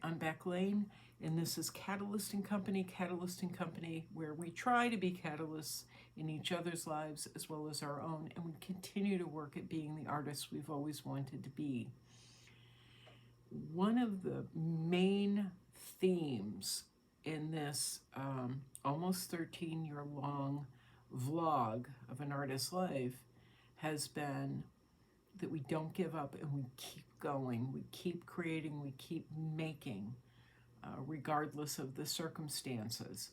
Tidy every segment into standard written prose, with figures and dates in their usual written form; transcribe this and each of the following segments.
on Beck Lane, and this is Catalyst and Company, where we try to be catalysts in each other's lives as well as our own, and we continue to work at being the artists we've always wanted to be. One of the main themes in this almost 13-year-long vlog of an artist's life has been that we don't give up and we keep going, we keep creating, we keep making, regardless of the circumstances.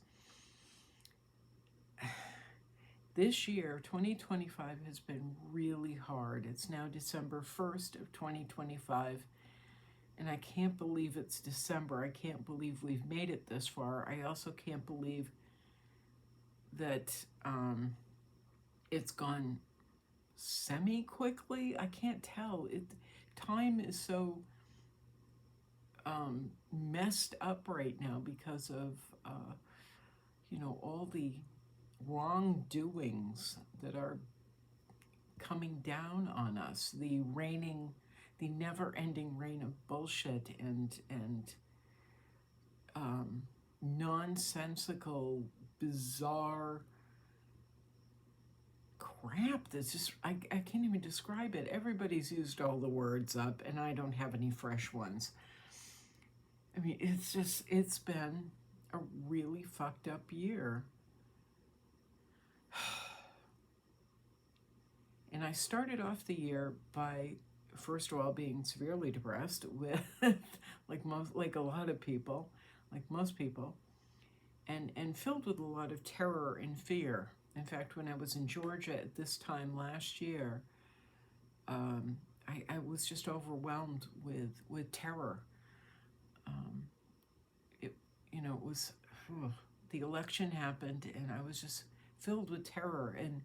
This year, 2025, has been really hard. It's now December 1st of 2025, and I can't believe it's December. I can't believe we've made it this far. I also can't believe that it's gone semi-quickly. I can't tell. Time is so messed up right now because of all the wrongdoings that are coming down on us, the never-ending rain of bullshit and nonsensical, bizarre crap that's just, I can't even describe it. Everybody's used all the words up, and I don't have any fresh ones. I mean, it's been a really fucked up year. And I started off the year by, first of all, being severely depressed with, like most people, and filled with a lot of terror and fear. In fact, when I was in Georgia at this time last year, I was just overwhelmed with terror. It was, the election happened, and I was just filled with terror. And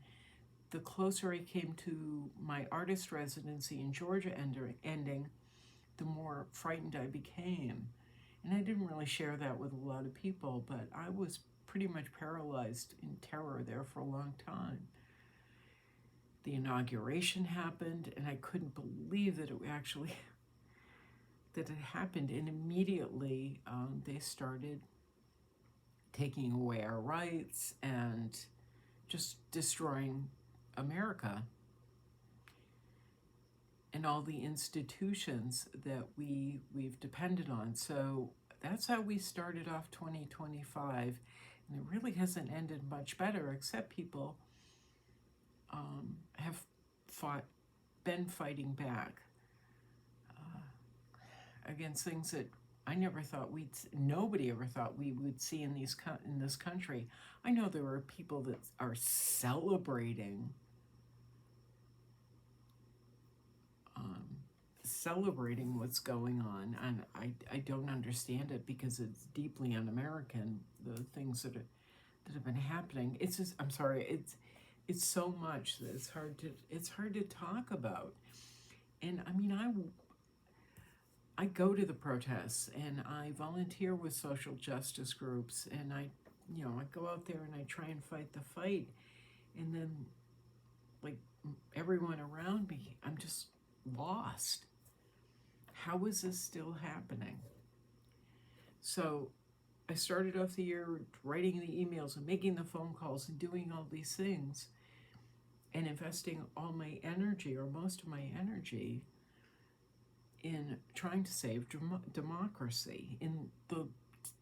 the closer I came to my artist residency in Georgia ending, the more frightened I became. And I didn't really share that with a lot of people, but I was pretty much paralyzed in terror there for a long time. The inauguration happened, and I couldn't believe that it happened. And immediately they started taking away our rights and just destroying America and all the institutions that we've depended on. So that's how we started off 2025, and it really hasn't ended much better, except people have been fighting back against things that nobody ever thought we would see in this country. I know there are people that are celebrating what's going on, and I don't understand it because it's deeply un-American, the things that have been happening. It's just, I'm sorry, it's so much that it's hard to talk about. And I mean, I go to the protests, and I volunteer with social justice groups, and I go out there and I try and fight the fight, and then, like, everyone around me, I'm just lost. How is this still happening? So I started off the year writing the emails and making the phone calls and doing all these things and investing all my energy, or most of my energy, in trying to save democracy in the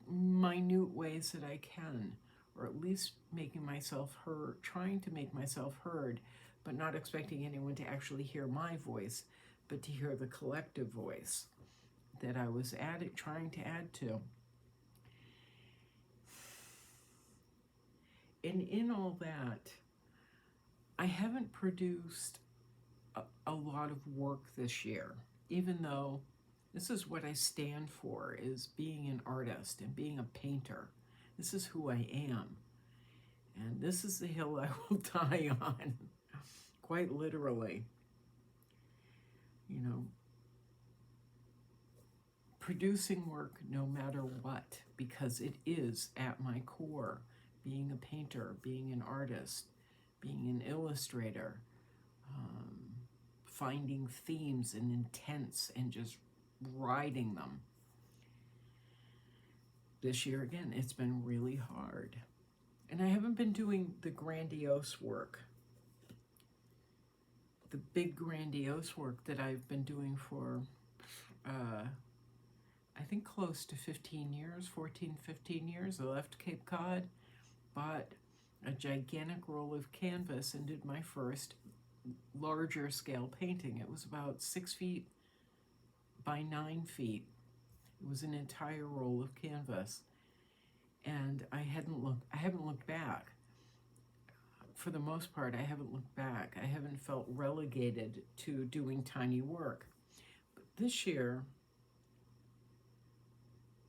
minute ways that I can, or at least making myself heard, trying to make myself heard, but not expecting anyone to actually hear my voice, but to hear the collective voice that I was trying to add to. And in all that, I haven't produced a lot of work this year, even though this is what I stand for, is being an artist and being a painter. This is who I am. And this is the hill I will die on, quite literally. Producing work no matter what, because it is at my core, being a painter, being an artist, being an illustrator, finding themes and intents and just riding them. this year again, it's been really hard. And I haven't been doing the grandiose work, the big grandiose work that I've been doing for, I think close to 15 years, 14, 15 years. I left Cape Cod, bought a gigantic roll of canvas and did my first larger scale painting. It was about 6 feet by 9 feet. It was an entire roll of canvas. And I haven't looked back. For the most part, I haven't looked back. I haven't felt relegated to doing tiny work. But this year,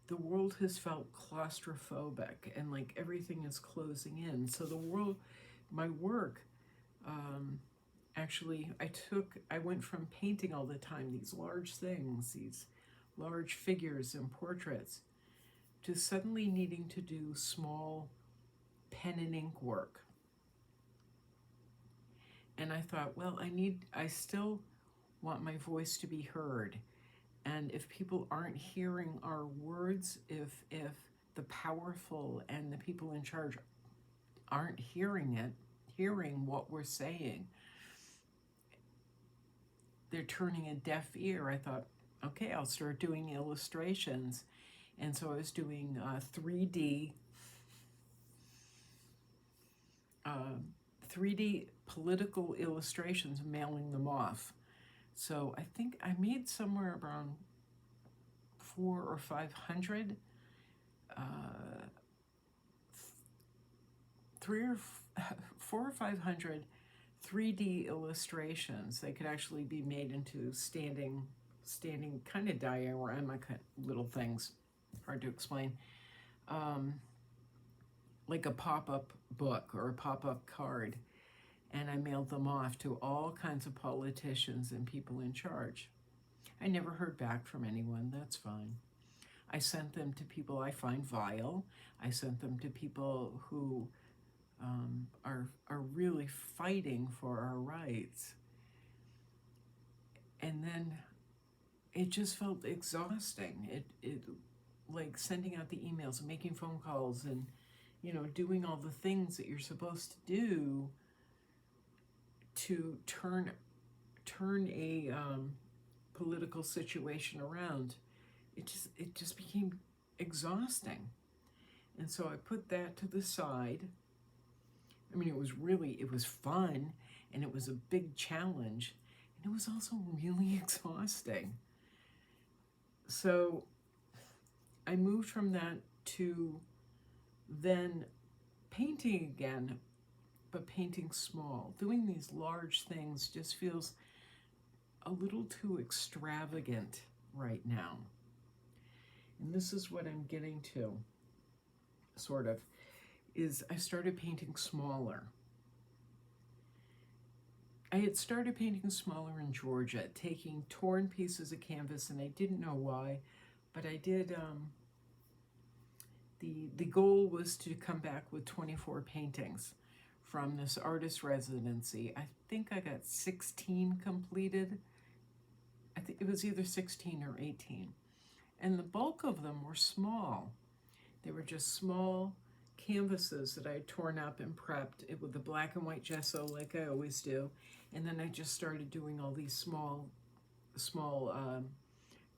the world has felt claustrophobic and like everything is closing in. So my work, actually, I went from painting all the time, these large things, these large figures and portraits, to suddenly needing to do small pen and ink work. And I thought, well, I still want my voice to be heard. And if people aren't hearing our words, if the powerful and the people in charge aren't hearing what we're saying, they're turning a deaf ear. I thought, okay, I'll start doing illustrations. And so I was doing 3D political illustrations, mailing them off. So I think I made somewhere around 400 or 500, 400 or 500 3D illustrations. They could actually be made into standing kind of diorama little things, hard to explain, like a pop-up book or a pop-up card. And I mailed them off to all kinds of politicians and people in charge. I never heard back from anyone. That's fine. I sent them to people I find vile. I sent them to people who are really fighting for our rights. And then it just felt exhausting. It like sending out the emails and making phone calls and, doing all the things that you're supposed to do to turn a political situation around. It just became exhausting. And so I put that to the side. I mean, it was fun, and it was a big challenge, and it was also really exhausting. So I moved from that to then painting again, but painting small. Doing these large things just feels a little too extravagant right now. And this is what I'm getting to, sort of, is I started painting smaller. I had started painting smaller in Georgia, taking torn pieces of canvas, and I didn't know why, but I did. The goal was to come back with 24 paintings from this artist residency. I think I got 16 completed. I think it was either 16 or 18. And the bulk of them were small. They were just small canvases that I had torn up and prepped it with the black and white gesso like I always do. And then I just started doing all these small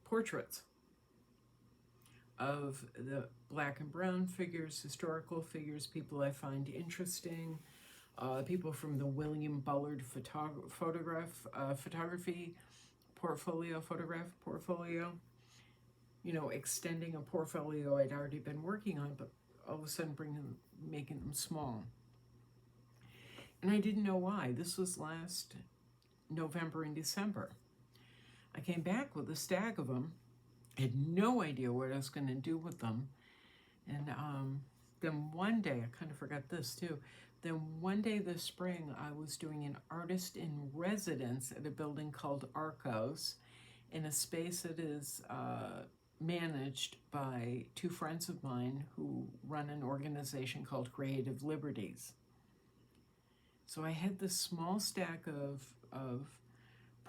portraits of the black and brown figures, historical figures, people I find interesting, people from the William Bullard photography portfolio, extending a portfolio I'd already been working on, but all of a sudden making them small. And I didn't know why. This was last November and December. I came back with a stack of them. I had no idea what I was going to do with them. And then one day, I kind of forgot this too, then one day this spring, I was doing an artist in residence at a building called Arcos, in a space that is managed by two friends of mine who run an organization called Creative Liberties. So I had this small stack of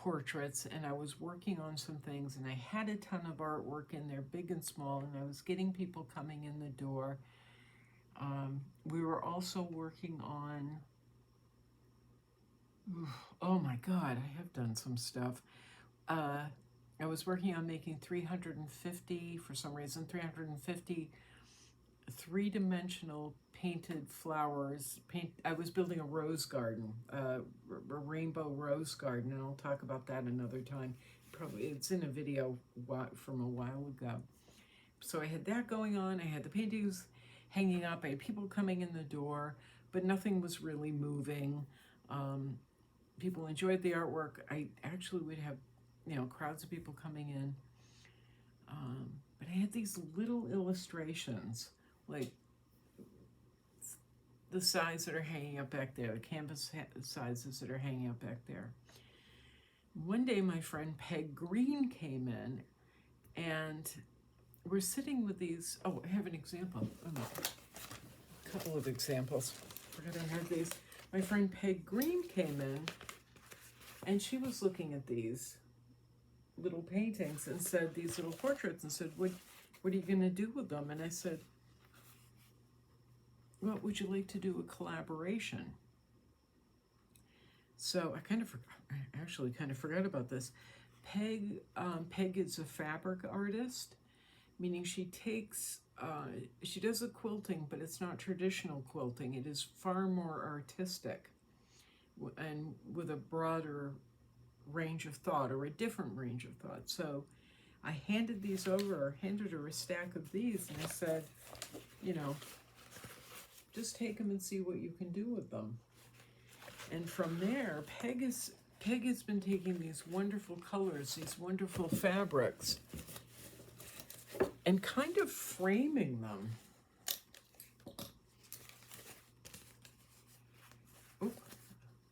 portraits, and I was working on some things, and I had a ton of artwork in there, big and small, and I was getting people coming in the door. We were also working on, oh my God, I have done some stuff. I was working on making 350, for some reason, 350 three-dimensional painted flowers. I was building a rose garden, a rainbow rose garden, and I'll talk about that another time. Probably it's in a video from a while ago. So I had that going on. I had the paintings hanging up. I had people coming in the door, but nothing was really moving. People enjoyed the artwork. I actually would have, crowds of people coming in. But I had these little illustrations, like the sides that are hanging up back there, the canvas sizes that are hanging up back there. One day my friend Peg Green came in, and we're sitting with these, I have an example. A couple of examples. Forgot I had these. My friend Peg Green came in, and she was looking at these little paintings and said, these little portraits, and said, what are you going to do with them? And I said, well, would you like to do a collaboration? So I actually kind of forgot about this. Peg is a fabric artist, meaning she does the quilting, but it's not traditional quilting. It is far more artistic and with a broader range of thought, or a different range of thought. So I handed her a stack of these, and I said, just take them and see what you can do with them. And from there, Peg has been taking these wonderful colors, these wonderful fabrics, and kind of framing them. Oh,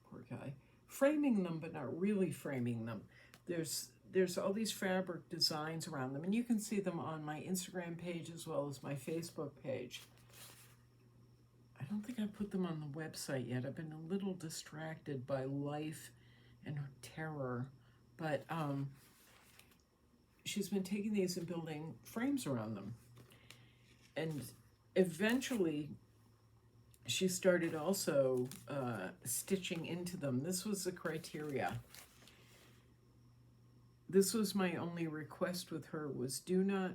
poor guy. Framing them, but not really framing them. There's all these fabric designs around them, and you can see them on my Instagram page as well as my Facebook page. I don't think I put them on the website yet. I've been a little distracted by life and terror, but she's been taking these and building frames around them. And eventually she started also stitching into them. This was the criteria. This was my only request with her, was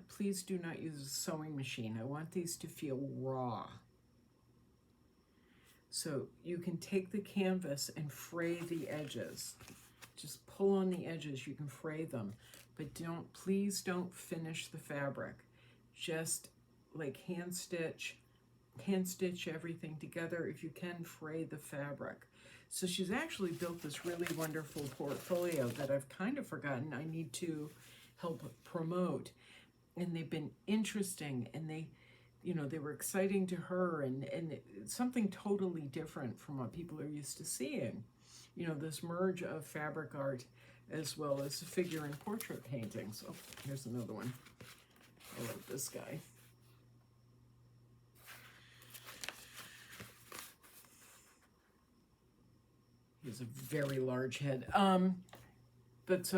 please do not use a sewing machine. I want these to feel raw. So you can take the canvas and fray the edges. Just pull on the edges, you can fray them. But please don't finish the fabric. Just like hand stitch everything together. If you can, fray the fabric. So she's actually built this really wonderful portfolio that I've kind of forgotten I need to help promote. And they've been interesting, and they were exciting to her, and it's something totally different from what people are used to seeing. This merge of fabric art as well as figure and portrait paintings. Oh, here's another one. I love this guy. He has a very large head. But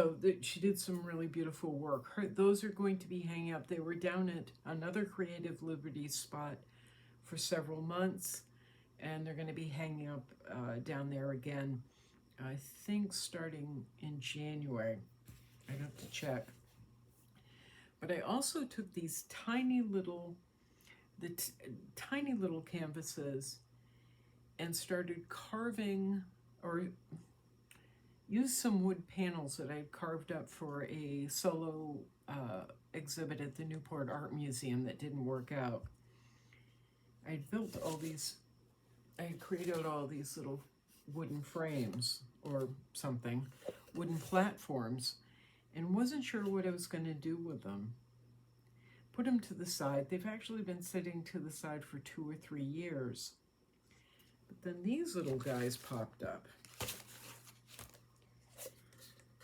she did some really beautiful work. Those are going to be hanging up. They were down at another Creative Liberties spot for several months, and they're going to be hanging up down there again, I think starting in January. I'd have to check. But I also took these tiny little canvases and started carving, or used some wood panels that I carved up for a solo exhibit at the Newport Art Museum that didn't work out. I created all these little wooden frames or something, wooden platforms, and wasn't sure what I was going to do with them. Put them to the side. They've actually been sitting to the side for 2 or 3 years. But then these little guys popped up.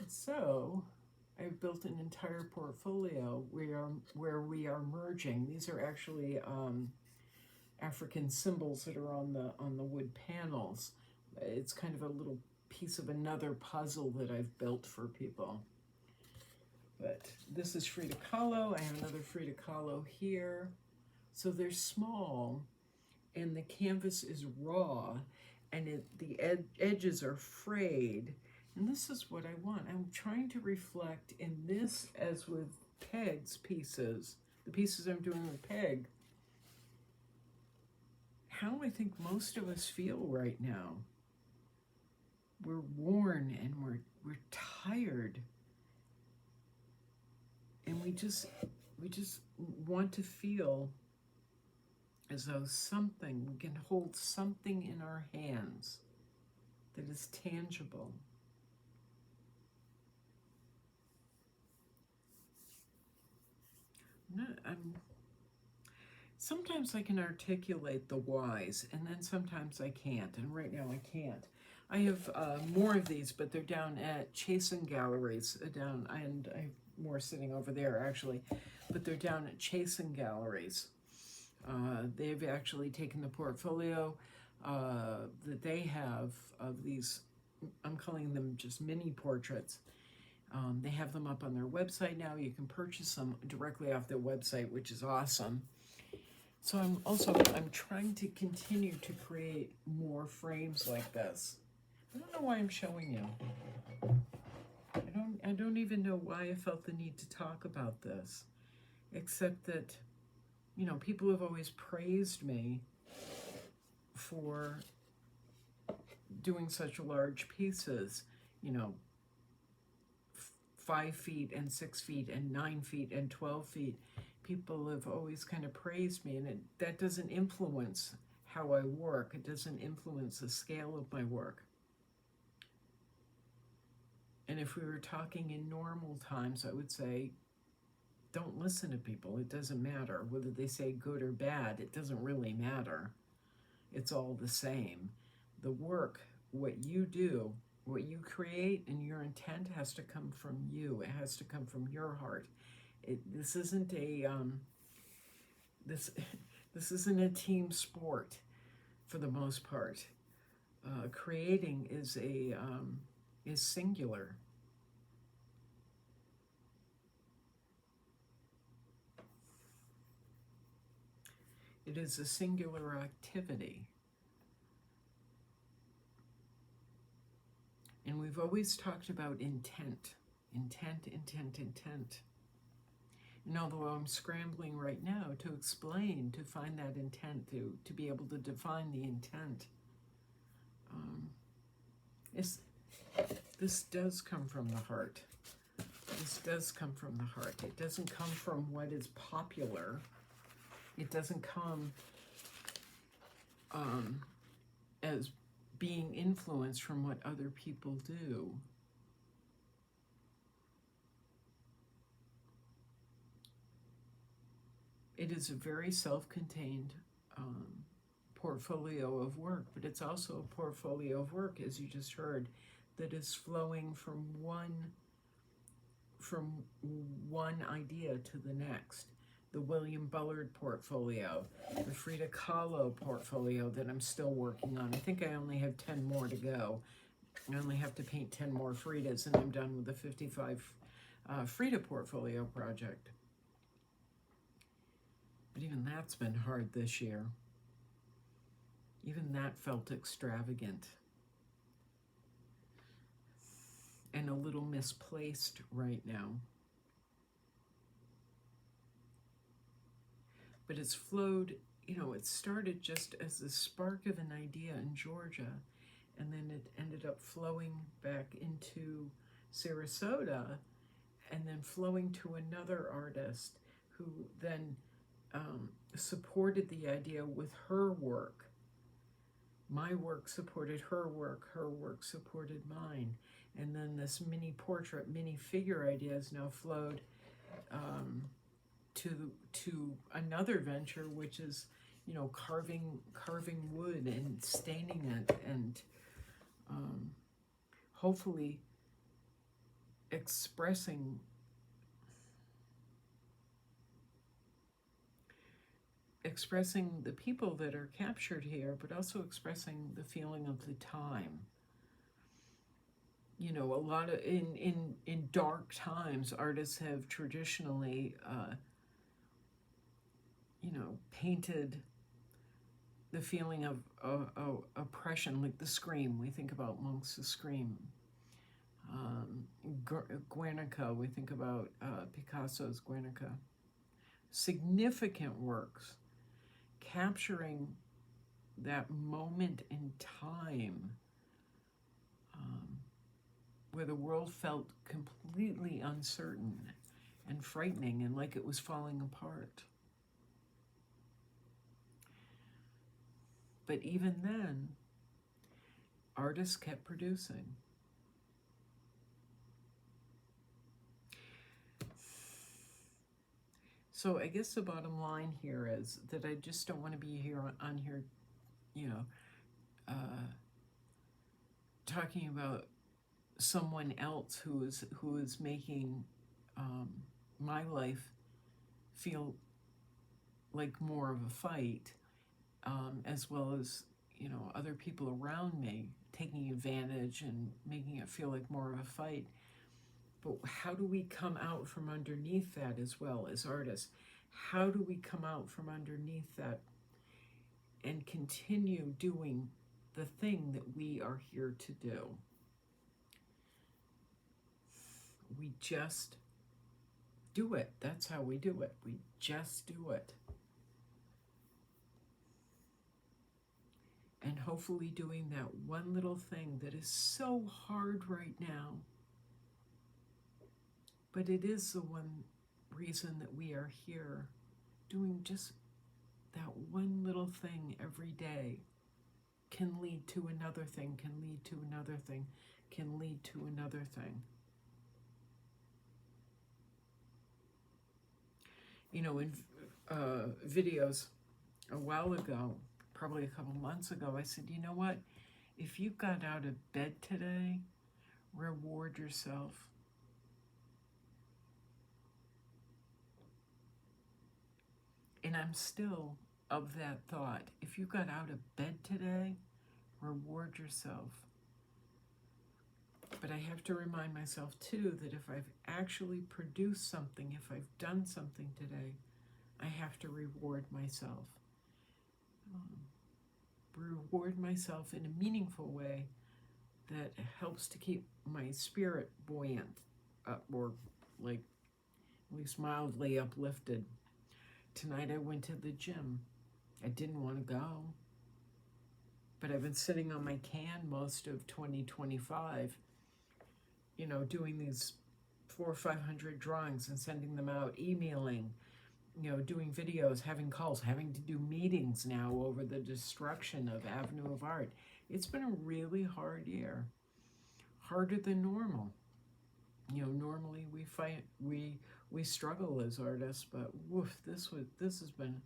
So I've built an entire portfolio where we are merging. These are actually African symbols that are on the wood panels. It's kind of a little piece of another puzzle that I've built for people. But this is Frida Kahlo. I have another Frida Kahlo here. So they're small, and the canvas is raw, and the edges are frayed. And this is what I want. I'm trying to reflect in this, as with Peg's pieces, the pieces I'm doing with Peg, how I think most of us feel right now. We're worn and we're tired. And we just want to feel as though we can hold something in our hands that is tangible. Sometimes I can articulate the whys, and then sometimes I can't, and right now I can't. I have more of these, but they're down at Chasen Galleries, and I have more sitting over there, actually, but they're down at Chasen Galleries. They've actually taken the portfolio that they have of these, I'm calling them just mini portraits. They have them up on their website now. You can purchase them directly off their website, which is awesome. So I'm trying to continue to create more frames like this. I don't know why I'm showing you. I don't even know why I felt the need to talk about this, except that, you know, people have always praised me for doing such large pieces, you know, 5 feet and 6 feet and 9 feet and 12 feet. People have always kind of praised me, and that doesn't influence how I work. It doesn't influence the scale of my work. And if we were talking in normal times, I would say, don't listen to people. It doesn't matter whether they say good or bad. It doesn't really matter. It's all the same. The work, what you do, what you create, and your intent has to come from you. It has to come from your heart. This isn't a this isn't a team sport, for the most part. Creating is singular. It is a singular activity. And we've always talked about intent. And although I'm scrambling right now to explain, to find that intent, to be able to define the intent, this does come from the heart. This does come from the heart. It doesn't come from what is popular. It doesn't come as being influenced from what other people do. It is a very self-contained portfolio of work, but it's also a portfolio of work, as you just heard, that is flowing from one idea to the next. The William Bullard portfolio, the Frida Kahlo portfolio that I'm still working on. I think I only have 10 more to go. I only have to paint 10 more Fridas, and I'm done with the 55 Frida portfolio project. But even that's been hard this year. Even that felt extravagant and a little misplaced right now. But it's flowed, you know, it started just as a spark of an idea in Georgia, and then it ended up flowing back into Sarasota, and then flowing to another artist who then supported the idea with her work. My work supported her work supported mine. And then this mini portrait, mini figure idea has now flowed to another venture, which is, you know, carving wood and staining it, and hopefully expressing the people that are captured here, but also expressing the feeling of the time. you know, a lot of, in dark times, artists have traditionally, you know, painted the feeling of oppression, like the Scream. We think about Munch's The Scream. Guernica, we think about Picasso's Guernica. Significant works capturing that moment in time where the world felt completely uncertain and frightening and like it was falling apart. But even then, artists kept producing. So I guess the bottom line here is that I just don't want to be here on here, you know, talking about someone else who is making my life feel like more of a fight, as well as, you know, other people around me taking advantage and making it feel like more of a fight. But how do we come out from underneath that as well as artists? How do we come out from underneath that and continue doing the thing that we are here to do? We just do it. That's how we do it. We just do it. And hopefully doing that one little thing that is so hard right now, but it is the one reason that we are here, doing just that one little thing every day can lead to another thing, can lead to another thing, can lead to another thing. You know, in videos a while ago, probably a couple months ago, I said, you know what? If you got out of bed today, reward yourself. And I'm still of that thought. If you got out of bed today, reward yourself. But I have to remind myself too that if I've actually produced something, if I've done something today, I have to reward myself. Reward myself in a meaningful way that helps to keep my spirit buoyant, or like at least mildly uplifted. Tonight I went to the gym. I didn't want to go, but I've been sitting on my can most of 2025, you know, doing these 400 or 500 drawings and sending them out, emailing, you know, doing videos, having calls, having to do meetings now over the destruction of Avenue of Art. It's been a really hard year, harder than normal. You know, normally we fight, we struggle as artists, but woof, this has been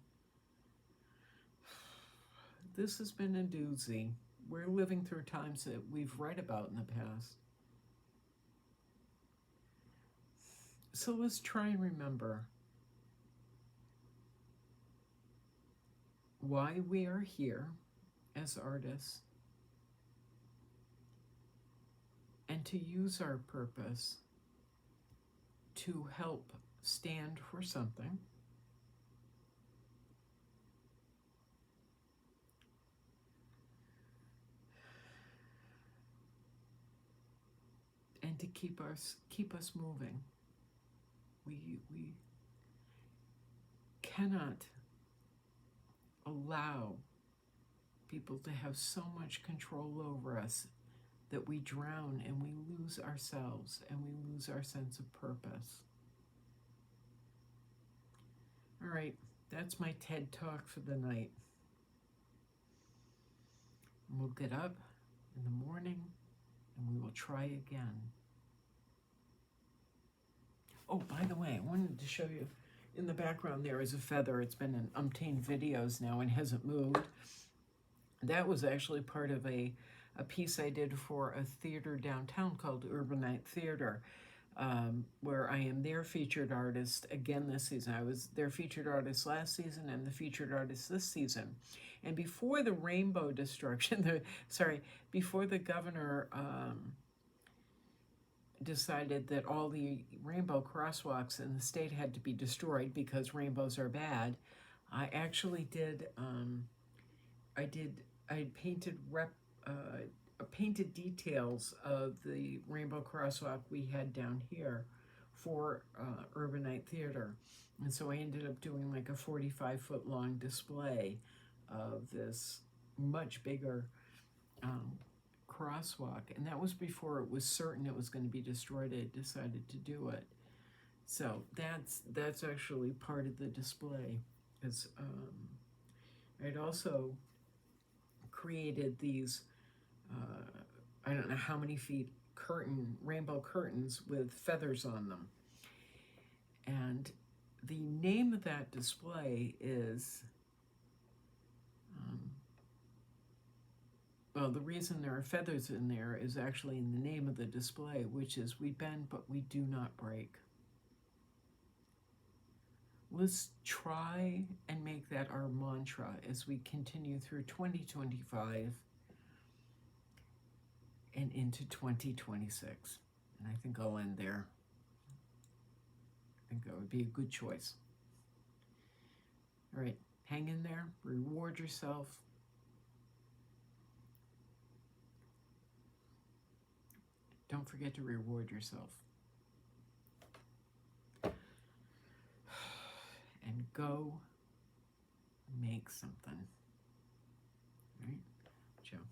a doozy. We're living through times that we've read about in the past. So let's try and remember why we are here as artists, and to use our purpose to help stand for something, and to keep us moving. We cannot allow people to have so much control over us that we drown and we lose ourselves and we lose our sense of purpose. All right, that's my TED Talk for the night. And we'll get up in the morning and we will try again. Oh, by the way, I wanted to show you, in the background there is a feather. It's been in umpteen videos now and hasn't moved. That was actually part of a piece I did for a theater downtown called Urbanite Theatre, where I am their featured artist again this season. I was their featured artist last season and the featured artist this season. And before the rainbow destruction, before the governor decided that all the rainbow crosswalks in the state had to be destroyed because rainbows are bad, I actually did, I painted details of the rainbow crosswalk we had down here for Urbanite Theatre. And so I ended up doing like a 45-foot long display of this much bigger crosswalk. And that was before it was certain it was going to be destroyed. I decided to do it. So that's actually part of the display. Because I'd also created these, I don't know how many feet rainbow curtains with feathers on them. And the name of that display is, well, the reason there are feathers in there is actually in the name of the display, which is "We bend, but we do not break." Let's try and make that our mantra as we continue through 2025 and into 2026. And I think I'll end there. I think that would be a good choice. All right, hang in there, reward yourself. Don't forget to reward yourself. And go make something. All right, Joe.